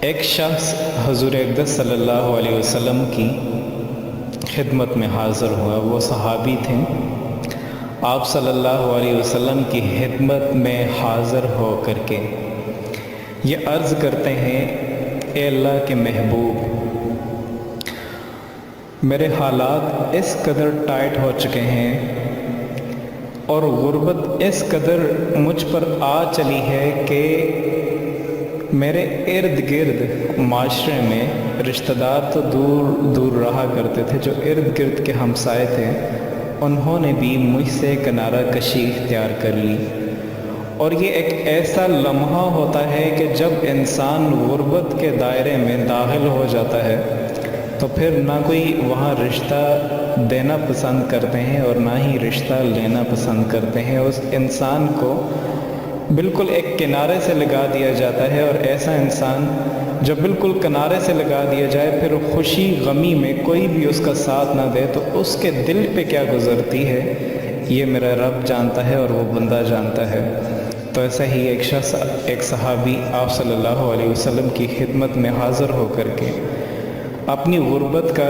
ایک شخص حضور اقدس صلی اللہ علیہ وسلم کی خدمت میں حاضر ہوا۔ وہ صحابی تھے۔ آپ صلی اللہ علیہ وسلم کی خدمت میں حاضر ہو کر کے یہ عرض کرتے ہیں، اے اللہ کے محبوب، میرے حالات اس قدر ٹائٹ ہو چکے ہیں اور غربت اس قدر مجھ پر آ چلی ہے کہ میرے ارد گرد معاشرے میں رشتہ دار تو دور دور رہا کرتے تھے، جو ارد گرد کے ہمسائے تھے انہوں نے بھی مجھ سے کنارہ کشی اختیار کر لی۔ اور یہ ایک ایسا لمحہ ہوتا ہے کہ جب انسان غربت کے دائرے میں داخل ہو جاتا ہے تو پھر نہ کوئی وہاں رشتہ دینا پسند کرتے ہیں اور نہ ہی رشتہ لینا پسند کرتے ہیں۔ اس انسان کو بالکل ایک کنارے سے لگا دیا جاتا ہے، اور ایسا انسان جب بالکل کنارے سے لگا دیا جائے پھر خوشی غمی میں کوئی بھی اس کا ساتھ نہ دے تو اس کے دل پہ کیا گزرتی ہے یہ میرا رب جانتا ہے اور وہ بندہ جانتا ہے۔ تو ایسا ہی ایک شخص، ایک صحابی آپ صلی اللہ علیہ وسلم کی خدمت میں حاضر ہو کر کے اپنی غربت کا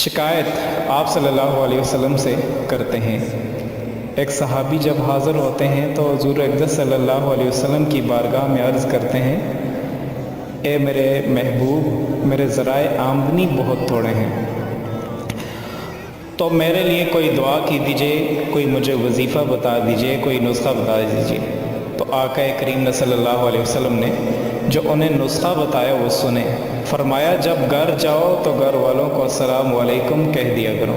شکایت آپ صلی اللہ علیہ وسلم سے کرتے ہیں۔ ایک صحابی جب حاضر ہوتے ہیں تو حضور اقدس صلی اللہ علیہ وسلم کی بارگاہ میں عرض کرتے ہیں، اے میرے محبوب، میرے ذرائع آمدنی بہت تھوڑے ہیں، تو میرے لیے کوئی دعا کی دیجئے، کوئی مجھے وظیفہ بتا دیجئے، کوئی نسخہ بتا دیجئے۔ تو آقا کریم صلی اللہ علیہ وسلم نے جو انہیں نسخہ بتایا وہ سنے۔ فرمایا، جب گھر جاؤ تو گھر والوں کو السلام علیکم کہہ دیا کرو۔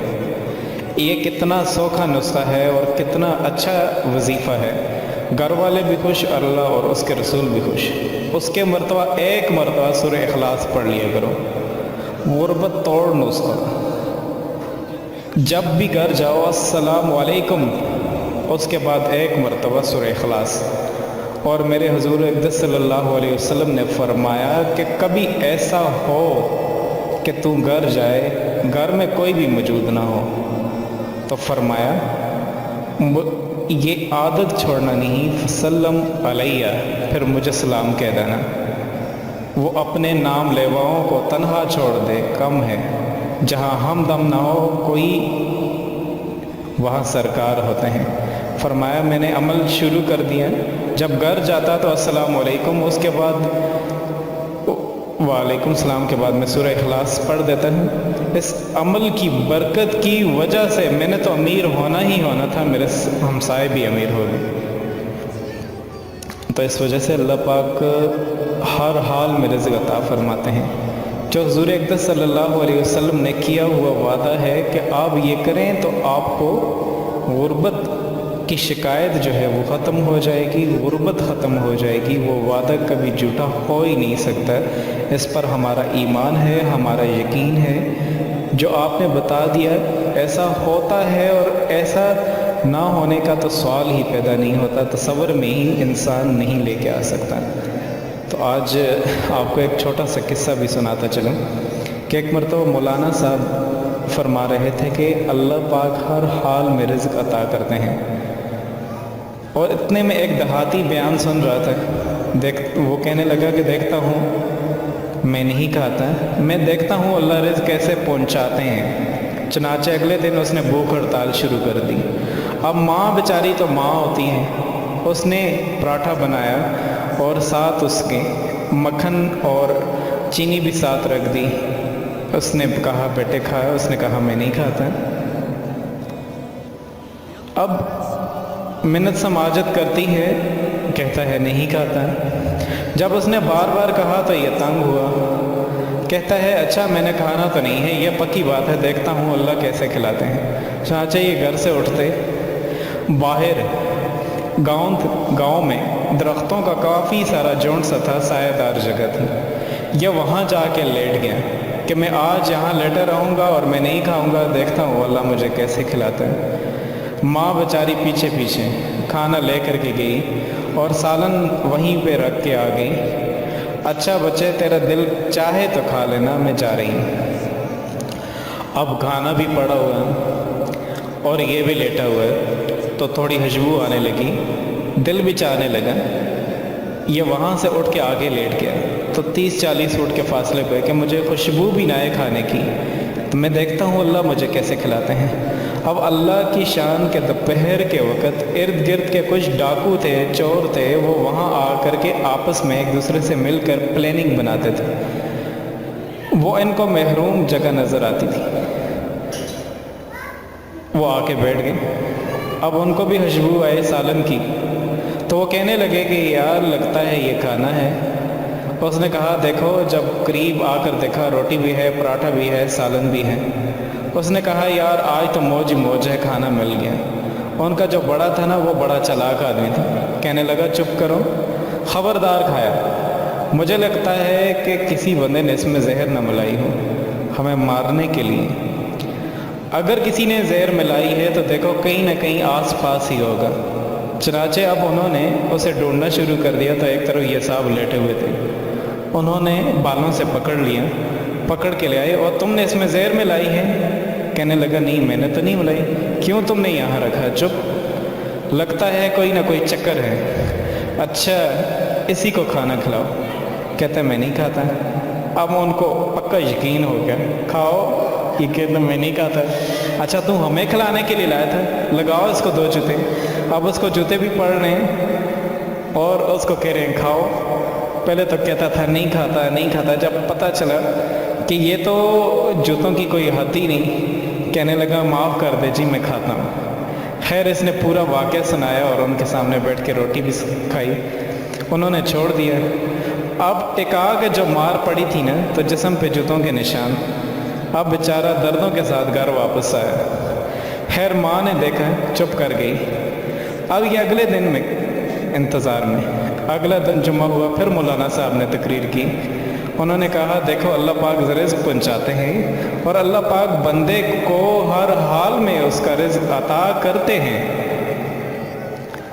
یہ کتنا سوکھا نسخہ ہے اور کتنا اچھا وظیفہ ہے، گھر والے بھی خوش، اللہ اور اس کے رسول بھی خوش۔ اس کے مرتبہ ایک مرتبہ سورہ اخلاص پڑھ لیا کرو، غربت توڑ نسخہ۔ جب بھی گھر جاؤ السلام علیکم، اس کے بعد ایک مرتبہ سورہ اخلاص۔ اور میرے حضور اقدس صلی اللہ علیہ وسلم نے فرمایا کہ کبھی ایسا ہو کہ تو گھر جائے، گھر میں کوئی بھی موجود نہ ہو، تو فرمایا یہ عادت چھوڑنا نہیں، فسلم علیہ، پھر مجھے سلام کہہ دینا۔ وہ اپنے نام لیواؤں کو تنہا چھوڑ دے، کم ہے، جہاں ہم دم نہ ہو کوئی وہاں سرکار ہوتے ہیں۔ فرمایا میں نے عمل شروع کر دیا، جب گھر جاتا تو السلام علیکم، اس کے بعد وعلیکم السلام کے بعد میں سورہ اخلاص پڑھ دیتا ہوں۔ اس عمل کی برکت کی وجہ سے میں نے تو امیر ہونا ہی ہونا تھا، میرے ہمسائے بھی امیر ہو گئے۔ تو اس وجہ سے اللہ پاک ہر حال میں رزق عطا فرماتے ہیں۔ جو حضور اقدس صلی اللہ علیہ وسلم نے کیا ہوا وعدہ ہے کہ آپ یہ کریں تو آپ کو غربت کی شکایت جو ہے وہ ختم ہو جائے گی، غربت ختم ہو جائے گی، وہ وعدہ کبھی جھوٹا ہو ہی نہیں سکتا۔ اس پر ہمارا ایمان ہے، ہمارا یقین ہے۔ جو آپ نے بتا دیا ایسا ہوتا ہے، اور ایسا نہ ہونے کا تو سوال ہی پیدا نہیں ہوتا، تصور میں ہی انسان نہیں لے کے آ سکتا۔ تو آج آپ کو ایک چھوٹا سا قصہ بھی سناتا چلوں کہ ایک مرتبہ مولانا صاحب فرما رہے تھے کہ اللہ پاک ہر حال میں رزق عطا کرتے ہیں، اور اتنے میں ایک دیہاتی بیان سن رہا تھا۔ وہ کہنے لگا کہ دیکھتا ہوں میں نہیں کھاتا، میں دیکھتا ہوں اللہ رزق کیسے پہنچاتے ہیں۔ چنانچہ اگلے دن اس نے بھوک ہڑتال شروع کر دی۔ اب ماں بیچاری تو ماں ہوتی ہے، اس نے پراٹھا بنایا اور ساتھ اس کے مکھن اور چینی بھی ساتھ رکھ دی۔ اس نے کہا بیٹے کھایا؟ اس نے کہا میں نہیں کھاتا۔ اب منت سماجت کرتی ہے، کہتا ہے نہیں کھاتا۔ جب اس نے بار بار کہا تو یہ تنگ ہوا، کہتا ہے اچھا میں نے کھانا تو نہیں ہے، یہ پکی بات ہے، دیکھتا ہوں اللہ کیسے کھلاتے ہیں۔ چنانچہ یہ گھر سے اٹھتے، باہر گاؤں میں درختوں کا کافی سارا جھنڈ سا تھا، سایہ دار جگہ تھی۔ یہ وہاں جا کے لیٹ گیا کہ میں آج یہاں لیٹا رہوں گا اور میں نہیں کھاؤں گا، دیکھتا ہوں اللہ مجھے کیسے کھلاتا ہے۔ ماں بیچاری پیچھے پیچھے کھانا لے کر کے گئی اور سالن وہیں پہ رکھ کے آ گئی۔ اچھا بچے تیرا دل چاہے تو کھا لینا، میں جا رہی ہوں۔ اب کھانا بھی پڑا ہوا ہے اور یہ بھی لیٹا ہوا ہے، تو تھوڑی خوشبو آنے لگی، دل بھی چاہنے لگا۔ یہ وہاں سے اٹھ کے آگے لیٹ گیا تو 30-40 فٹ کے فاصلے پہ کہ مجھے خوشبو بھی نہ آئے کھانے کی، تو میں دیکھتا ہوں اللہ مجھے کیسے کھلاتے ہیں۔ اب اللہ کی شان کے دوپہر کے وقت ارد گرد کے کچھ ڈاکو تھے، چور تھے، وہ وہاں آ کر کے آپس میں ایک دوسرے سے مل کر پلاننگ بناتے تھے۔ وہ ان کو محروم جگہ نظر آتی تھی، وہ آ کے بیٹھ گئے۔ اب ان کو بھی خوشبو آئے سالن کی، تو وہ کہنے لگے کہ یار لگتا ہے یہ کھانا ہے۔ اس نے کہا دیکھو، جب قریب آ کر دیکھا روٹی بھی ہے، پراٹھا بھی ہے، سالن بھی ہے۔ اس نے کہا یار آج تو موج ہی موج ہے، کھانا مل گیا۔ ان کا جو بڑا تھا نا، وہ بڑا چلاک آدمی تھا، کہنے لگا چپ کرو، خبردار کھایا، مجھے لگتا ہے کہ کسی بندے نے اس میں زہر نہ ملائی ہو ہمیں مارنے کے لیے۔ اگر کسی نے زہر ملائی ہے تو دیکھو کہیں نہ کہیں آس پاس ہی ہوگا۔ چنانچہ اب انہوں نے اسے ڈھونڈنا شروع کر دیا تو ایک طرف یہ صاحب لیٹے ہوئے تھے، انہوں نے بالوں سے پکڑ لیا، پکڑ کے لے آئے، اور تم نے اس میں زہر ملائی ہے؟ کہنے لگا نہیں میں نے تو نہیں ملائی۔ کیوں تم نے یہاں رکھا؟ چپ، لگتا ہے کوئی نہ کوئی چکر ہے۔ اچھا اسی کو کھانا کھلاؤ۔ کہتا میں نہیں کھاتا۔ اب ان کو پکا یقین ہو گیا، کھاؤ، یہ کہتا میں نہیں کھاتا۔ اچھا تم ہمیں کھلانے کے لیے لایا تھا، لگاؤ اس کو 2 جوتے۔ اب اس کو جوتے بھی پڑ رہے ہیں اور اس کو کہہ رہے ہیں کھاؤ۔ پہلے تو کہتا تھا نہیں کھاتا نہیں کھاتا، جب پتہ چلا کہ یہ تو جوتوں کی کوئی حد ہی نہیں، کہنے لگا معاف کر دے جی میں کھاتا ہوں۔ خیر اس نے پورا واقعہ سنایا اور ان کے سامنے بیٹھ کے روٹی بھی کھائی، انہوں نے چھوڑ دیا۔ اب ٹکا کے جو مار پڑی تھی نا، تو جسم پہ جوتوں کے نشان۔ اب بیچارہ دردوں کے ساتھ گھر واپس آیا۔ خیر ماں نے دیکھا، چپ کر گئی۔ اب یہ اگلے دن میں انتظار میں، اگلا دن جمعہ ہوا، پھر مولانا صاحب نے تقریر کی۔ انہوں نے کہا دیکھو اللہ پاک رزق پہنچاتے ہیں اور اللہ پاک بندے کو ہر حال میں اس کا رزق عطا کرتے ہیں۔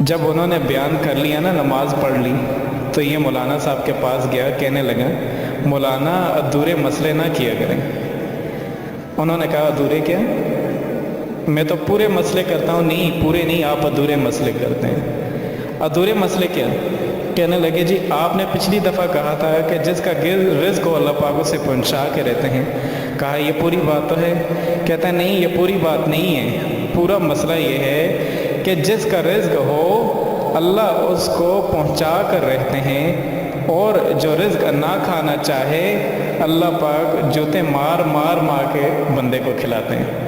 جب انہوں نے بیان کر لیا نا، نماز پڑھ لی، تو یہ مولانا صاحب کے پاس گیا، کہنے لگا مولانا ادھورے مسئلے نہ کیا کریں۔ انہوں نے کہا ادھورے کیا؟ میں تو پورے مسئلے کرتا ہوں۔ نہیں پورے نہیں، آپ ادھورے مسئلے کرتے ہیں۔ ادھورے مسئلے کیا؟ کہنے لگے جی آپ نے پچھلی دفعہ کہا تھا کہ جس کا رزق کو اللہ پاک اسے پہنچا کے رہتے ہیں۔ کہا یہ پوری بات تو ہے؟ کہتا ہے نہیں یہ پوری بات نہیں ہے، پورا مسئلہ یہ ہے کہ جس کا رزق ہو اللہ اس کو پہنچا کر رہتے ہیں، اور جو رزق نہ کھانا چاہے اللہ پاک جوتے مار مار کے بندے کو کھلاتے ہیں۔